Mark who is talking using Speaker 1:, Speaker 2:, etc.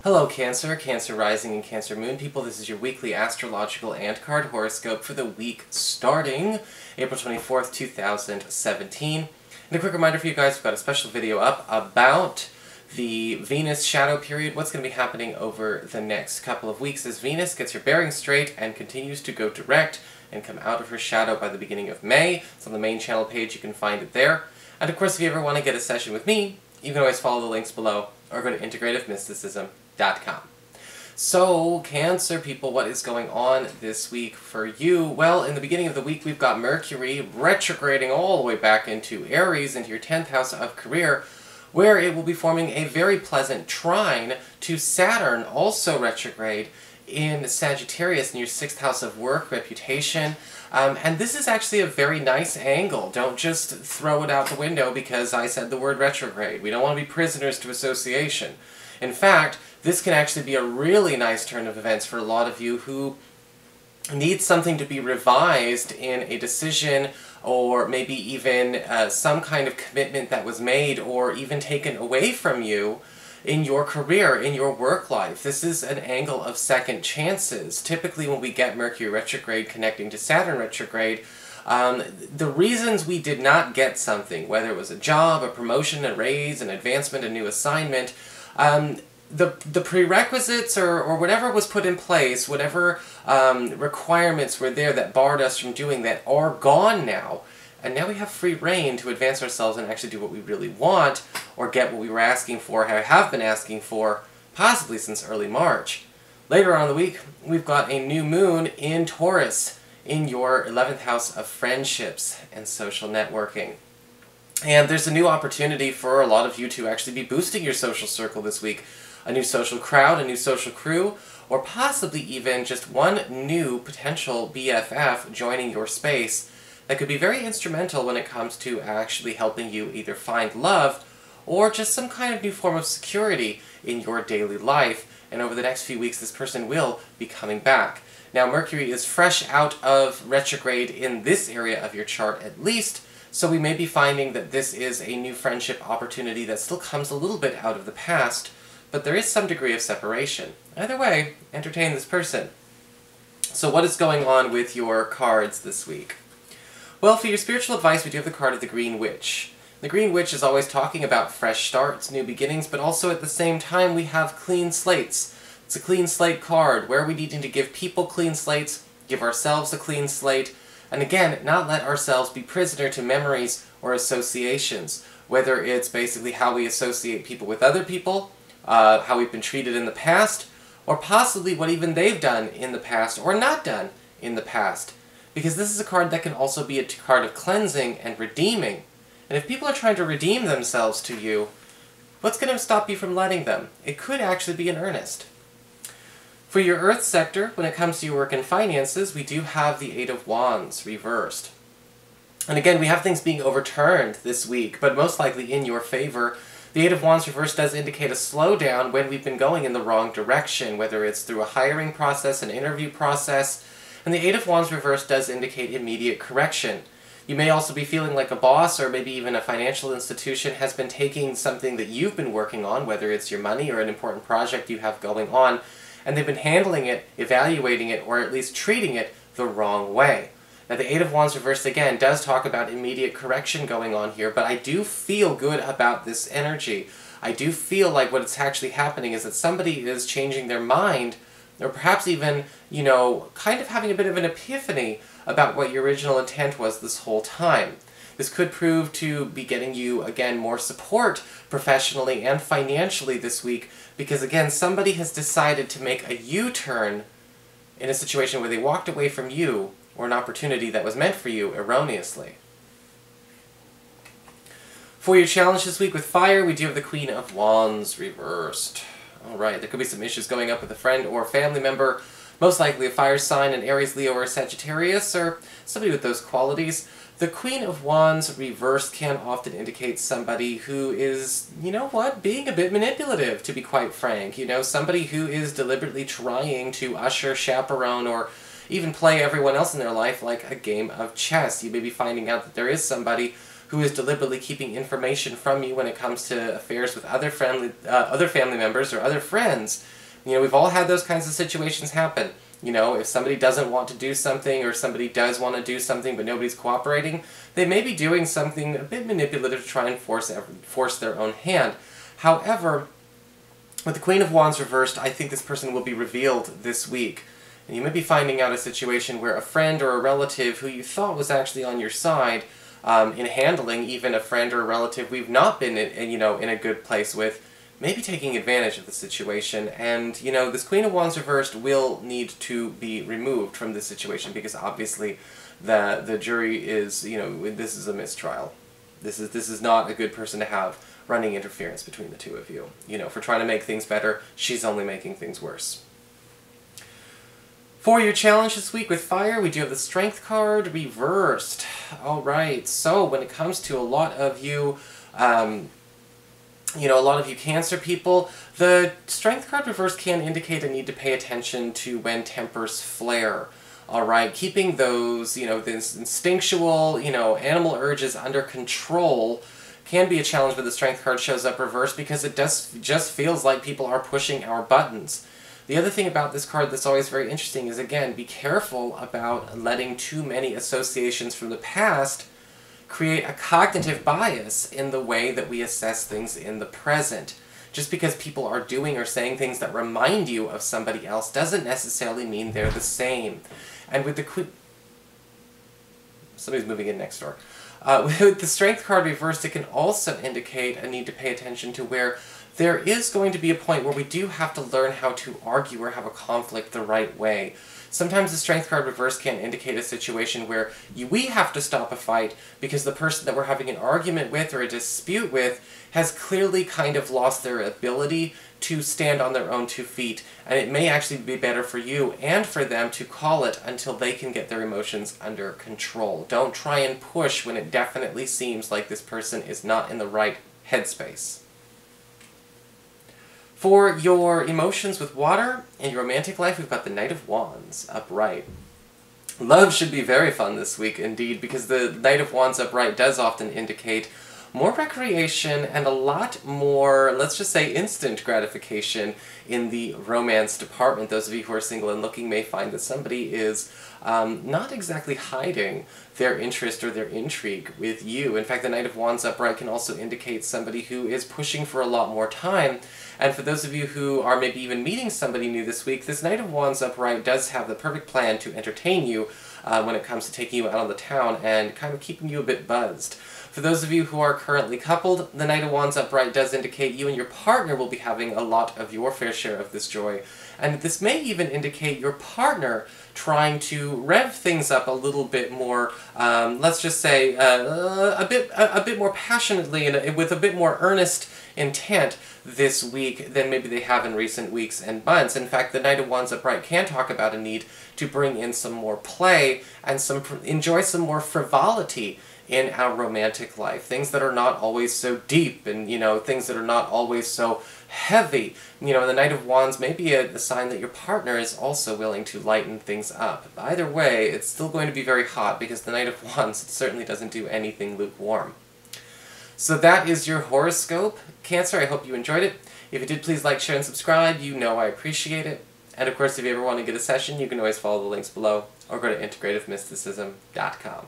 Speaker 1: Hello Cancer, Cancer Rising and Cancer Moon people. This is your weekly astrological and card horoscope for the week starting April 24th, 2017. And a quick reminder for you guys, we've got a special video up about the Venus shadow period, what's going to be happening over the next couple of weeks as Venus gets her bearings straight and continues to go direct and come out of her shadow by the beginning of May. It's on the main channel page, you can find it there. And of course, if you ever want to get a session with me, you can always follow the links below or go to integrativemysticism.com. So, Cancer people, what is going on this week for you? Well, in the beginning of the week, we've got Mercury retrograding all the way back into Aries, into your 10th house of career, where it will be forming a very pleasant trine to Saturn, also retrograde, in Sagittarius, in your 6th house of work, reputation. And this is actually a very nice angle. Don't just throw it out the window because I said the word retrograde. We don't want to be prisoners to association. In fact, this can actually be a really nice turn of events for a lot of you who need something to be revised in a decision, or maybe even some kind of commitment that was made or even taken away from you in your career, in your work life. This is an angle of second chances. Typically when we get Mercury retrograde connecting to Saturn retrograde, the reasons we did not get something, whether it was a job, a promotion, a raise, an advancement, a new assignment, the prerequisites or whatever was put in place, whatever requirements were there that barred us from doing that are gone now. And now we have free reign to advance ourselves and actually do what we really want, or get what we were asking for, have been asking for, possibly since early March. Later on in the week, we've got a new moon in Taurus, in your 11th house of friendships and social networking. And there's a new opportunity for a lot of you to actually be boosting your social circle this week. A new social crowd, a new social crew, or possibly even just one new potential BFF joining your space that could be very instrumental when it comes to actually helping you either find love or just some kind of new form of security in your daily life. And over the next few weeks, this person will be coming back. Now, Mercury is fresh out of retrograde in this area of your chart at least, so we may be finding that this is a new friendship opportunity that still comes a little bit out of the past, but there is some degree of separation. Either way, entertain this person. So what is going on with your cards this week? Well, for your spiritual advice, we do have the card of the Green Witch. The Green Witch is always talking about fresh starts, new beginnings, but also at the same time we have clean slates. It's a clean slate card, where we need to give people clean slates, give ourselves a clean slate, and again, not let ourselves be prisoner to memories or associations, whether it's basically how we associate people with other people, how we've been treated in the past, or possibly what even they've done in the past or not done in the past. Because this is a card that can also be a card of cleansing and redeeming. And if people are trying to redeem themselves to you, what's going to stop you from letting them? It could actually be in earnest. For your Earth sector, when it comes to your work and finances, we do have the Eight of Wands reversed. And again, we have things being overturned this week, but most likely in your favor. The Eight of Wands reversed does indicate a slowdown when we've been going in the wrong direction, whether it's through a hiring process, an interview process. And the Eight of Wands reversed does indicate immediate correction. You may also be feeling like a boss or maybe even a financial institution has been taking something that you've been working on, whether it's your money or an important project you have going on, and they've been handling it, evaluating it, or at least treating it the wrong way. Now the Eight of Wands reversed again does talk about immediate correction going on here, but I do feel good about this energy. I do feel like what's actually happening is that somebody is changing their mind, or perhaps even, you know, kind of having a bit of an epiphany about what your original intent was this whole time. This could prove to be getting you, again, more support professionally and financially this week, because again, somebody has decided to make a U-turn in a situation where they walked away from you, or an opportunity that was meant for you erroneously. For your challenge this week with fire, we do have the Queen of Wands reversed. Alright, there could be some issues going up with a friend or family member, most likely a fire sign, an Aries, Leo, or Sagittarius, or somebody with those qualities. The Queen of Wands reversed can often indicate somebody who is, you know what, being a bit manipulative, to be quite frank. You know, somebody who is deliberately trying to usher, chaperone, or even play everyone else in their life like a game of chess. You may be finding out that there is somebody who who is deliberately keeping information from you when it comes to affairs with other family members or other friends. You know, we've all had those kinds of situations happen. You know, if somebody doesn't want to do something, or somebody does want to do something but nobody's cooperating, they may be doing something a bit manipulative to try and force their own hand. However, with the Queen of Wands reversed, I think this person will be revealed this week. And you may be finding out a situation where a friend or a relative who you thought was actually on your side, in handling even a friend or a relative we've not been in a good place with, may be taking advantage of the situation. And, you know, this Queen of Wands reversed will need to be removed from this situation, because obviously the jury is, you know, this is a mistrial. This is not a good person to have running interference between the two of you. You know, for trying to make things better, she's only making things worse. For your challenge this week with fire, we do have the Strength card reversed. Alright, so when it comes to a lot of you, a lot of you Cancer people, the Strength card reversed can indicate a need to pay attention to when tempers flare. Alright, keeping those, this instinctual, animal urges under control can be a challenge when the Strength card shows up reversed, because it just feels like people are pushing our buttons. The other thing about this card that's always very interesting is, again, be careful about letting too many associations from the past create a cognitive bias in the way that we assess things in the present. Just because people are doing or saying things that remind you of somebody else doesn't necessarily mean they're the same. And with the somebody's moving in next door. With the Strength card reversed, it can also indicate a need to pay attention to where there is going to be a point where we do have to learn how to argue or have a conflict the right way. Sometimes the Strength card reversed can indicate a situation where we have to stop a fight because the person that we're having an argument with or a dispute with has clearly kind of lost their ability to stand on their own 2 feet, and it may actually be better for you and for them to call it until they can get their emotions under control. Don't try and push when it definitely seems like this person is not in the right headspace. For your emotions with water and your romantic life, we've got the Knight of Wands upright. Love should be very fun this week indeed, because the Knight of Wands upright does often indicate more recreation and a lot more, let's just say, instant gratification in the romance department. Those of you who are single and looking may find that somebody is not exactly hiding their interest or their intrigue with you. In fact, the Knight of Wands upright can also indicate somebody who is pushing for a lot more time. And for those of you who are maybe even meeting somebody new this week, this Knight of Wands upright does have the perfect plan to entertain you when it comes to taking you out on the town and kind of keeping you a bit buzzed. For those of you who are currently coupled, the Knight of Wands upright does indicate you and your partner will be having a lot of your fair share of this joy. And this may even indicate your partner trying to rev things up a little bit more, let's just say, a bit more passionately and with a bit more earnest intent this week than maybe they have in recent weeks and months. In fact, the Knight of Wands upright can talk about a need to bring in some more play and enjoy some more frivolity in our romantic life. Things that are not always so deep and, things that are not always so heavy. The Knight of Wands may be a sign that your partner is also willing to lighten things up. Either way, it's still going to be very hot because the Knight of Wands certainly doesn't do anything lukewarm. So that is your horoscope. Cancer, I hope you enjoyed it. If you did, please like, share, and subscribe. I appreciate it. And of course, if you ever want to get a session, you can always follow the links below or go to integrativemysticism.com.